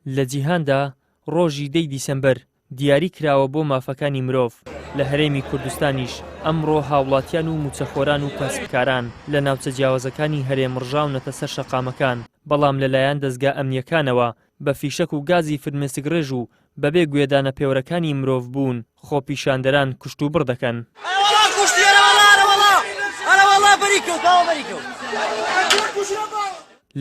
لە جیهاندا ڕۆژی 10 دیسەمبەر دیاری کراوە بۆ مافەکانی مرۆڤ. لە هەرێمی کوردستانیش ئەمڕۆ هاوڵاتیان و موچەخۆران و کەسبکاران لە ناوچە جیاوازەکانی هەرێم ڕژاونەتە سەر شەقامەکان، بەڵام لەلایەن دەستگا ئەمنیەکانەوە بە فیشەک و گازی فرمێسکڕێژ و بەبێ گوێدانە پێوەرەکانی مرۆڤ بوون خۆپیشاندەران کوشت و بڕ دەکەن.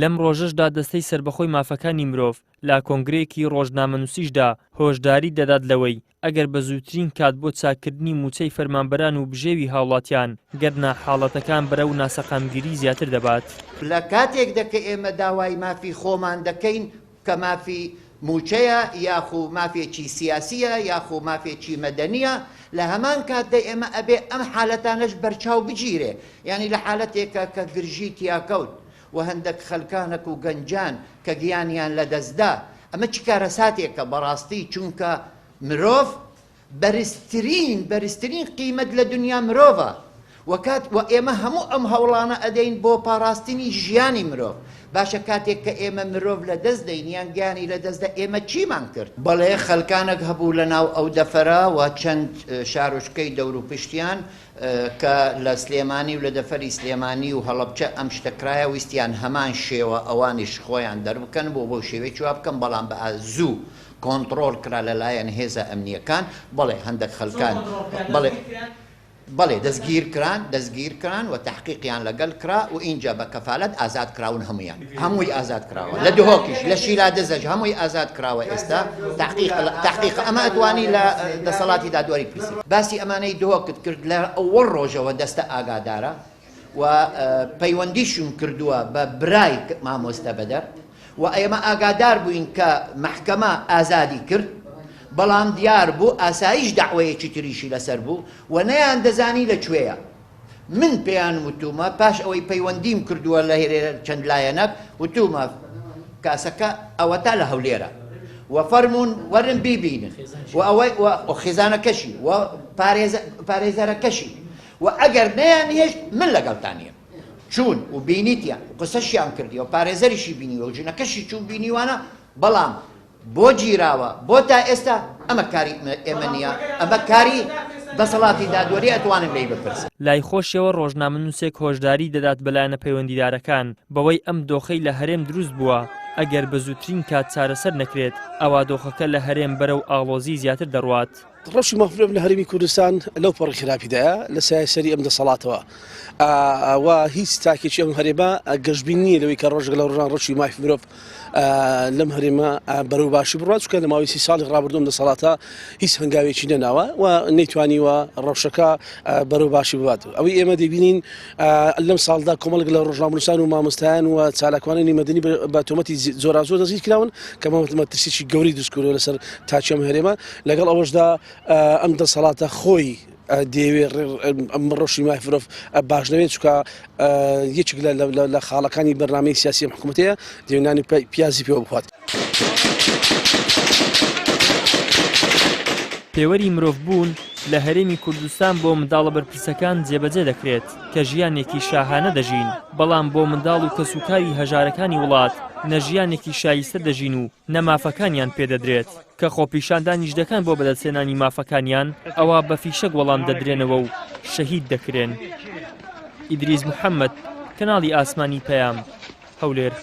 لەم ڕۆژەشدا دەستەی سربەخۆی مافەکانی مرۆڤ لا کۆنگرەیەکی ڕۆژنامەنووسیشدا هۆشداری دەدات لەوەی ئەگەر بە زووترین کات بۆ چاکردنی موچەی فەرمانبەران و بژێوی هاوڵاتیان گەرنا حاڵەتەکان بەرەو ناسەقامگیری زیاتر دەبات. لە کاتێکدا کە ئێمە داوای مافی خۆمان دەکەین کە مافی موچەیە یاخو مافێکی سیاسیە یاخو مافێکی مەدەنیە، لە هەمان کاتدا ئێمە ئەبێ ئەم حالەتانەش بەرچاو بگیرێ، یعنی لە حالەتێکە کە گرژی تیاکەوت و هەندێک خەلکانێک و گەنجان کە گیانیان لە دەستدا، ئەمە چ کارەساتێکە بەڕاستی، چونکە مرۆڤ بەرزترین قیمەت لە دنیا مرۆڤە و ئێمە هەموو ئەم هەوڵانە ئەدەین بۆ پاراستنی ژیانی مرۆڤ. باشە کاتێک کە ئێمە مرۆڤ لە دەست دەین یان گیانی لە دەستدا ئێمە چیمان کرد؟ بەڵێ خەلکانێک هەبوو لە ناو ئەو دەفەرە و چەند شارۆچکەی دەور و پشتیان کە لە سلێمانی و لە دەفەری سلێمانی و هەڵەبجە ئەم شتەکرایە ویستیان هەمان شێوە ئەوانیش خۆیان دەربکەن بۆ شێوەی چوا بکەن، بەڵام بە زوو کۆنتڕۆڵ کرا لەلایەن هێزە ئەمنیەکان. بەڵێ هەندێک خەلکان بەڵێ دەستگیر کران و تحقیقیان لەگەڵ کرا و اینجا بە کەفالەت ئازاد کراون هەمووی ئازاد کراوە، لە دهۆکیش لە شیلا دەزەج هەمووی ئازاد کراوە. ئێستا تحقیق ئەمە ئەتوانی لە دەسەڵاتی دادوەری پرسی باسی ئەمانەی دهۆکت کرد لە ئەوەڵ ڕۆژەوە دەستە ئاگادارە و پەیوەندیشون کردووە بە برای مامۆستە بەدەر و ئێمە ئاگادار بووین کە محکەمە ئازادی کرد، بەڵام دیار بوو ئاسایش داوایەکی تریشی لەسەر بوو و نەیان دەزانی لەکوێیە. من پێیان وتومە پاش ئەوەی پەیوەندیم کردووە لە چەند لایەنەک، وتومە کاسەکە ئەوە تا لە هەولێرە و فەرمونون وەرن بیبینن و ئەوەی خێزانەکەشی و پارێزەرەکەشی و ئەگەر نەیان هێشت من لەگەڵتانە چوون و بینیتیان قسەشیان کردی و پارێزەریشی بینی و ژنەکەشی چوون بینیوانە، بەڵام بۆ گیراوە بۆ تا ئێستا ئەمە کاری ئێمە نییە، ئەمە کاری دەسەڵاتی دادوەری ئەتوانن لێی بپرسن. لای خۆشیەوە ڕۆژنامەنووسێک هۆشداری دەدات بەلایەنە پەیوەندیدارەکان بەوەی ئەم دۆخەی لە هەرێم دروست بووە ئەگەر بە زووترین کات چارەسەر نەکرێت ئەوا دۆخەکە لە هەرێم بەرەو ئاڵۆزی زیاتر دەڕوات. ڕەشی مەفرۆڤ لە هەرێمی کوردستان لەو پەڕی خراپیدایە لە سایەسەری ئەم دەسەڵاتەوە و هیچ تاکێکی ئەم هەرێمە گەشتبین نییە لەوەی کە ڕۆژێک لە ڕۆژان ڕۆژی مافی مرۆڤ لەم هەرێمە بەرەو باشی بڕات، چونکە لە ماوەی 30 ساڵی ڕابردووم دەسەڵاتە هیچ هەنگاوێکی نەناوە و نەیتوانیوە ڕەوشەکە بەرەو باشی ببات. ئەوەی ئێمە دەبینین لەم ساڵدا کۆمەڵێک لە ڕۆژنامەنووسان و مامۆستایان و چالاکوانانی مەدەنی بە تۆمەتی زۆر دەستگیر کراون کە مەترسیی گەوری دروستکردووە لەسەر تاچەم هەرێمە. لەگەڵ ئەوەشدا ئەم دەسەڵاتە خۆی دەیەوێت ئەم ڕۆژی مافی مرۆڤ باش نەوێت، چونکە یەکێک لە خاڵەکانی بەرنامەی سیاسی حکوومەتەیە دەیێنانی پیازی پێوە بخوات. پێوەری مرۆڤ بوون لە هەرێمی کوردستان بۆ منداڵە بەرپرسەکان جێبەجێ دەکرێت کە ژیانێکی شاهانە دەژین، بەڵام بۆ منداڵ و کەسوکاری هەژارەکانی وڵات نەژیانێکی شایستە دەژین و نەمافەکانیان پێدەدرێت کە خۆپیشاندانی ژدەکان بۆ بەدەستێنانی مافەکانیان ئەوە بە فیشەک وەڵام دەدرێنەوە و شەهید دەکرێن. ئیدریس محەممەد، کەناڵی ئاسمانی پەیام، هەولێر.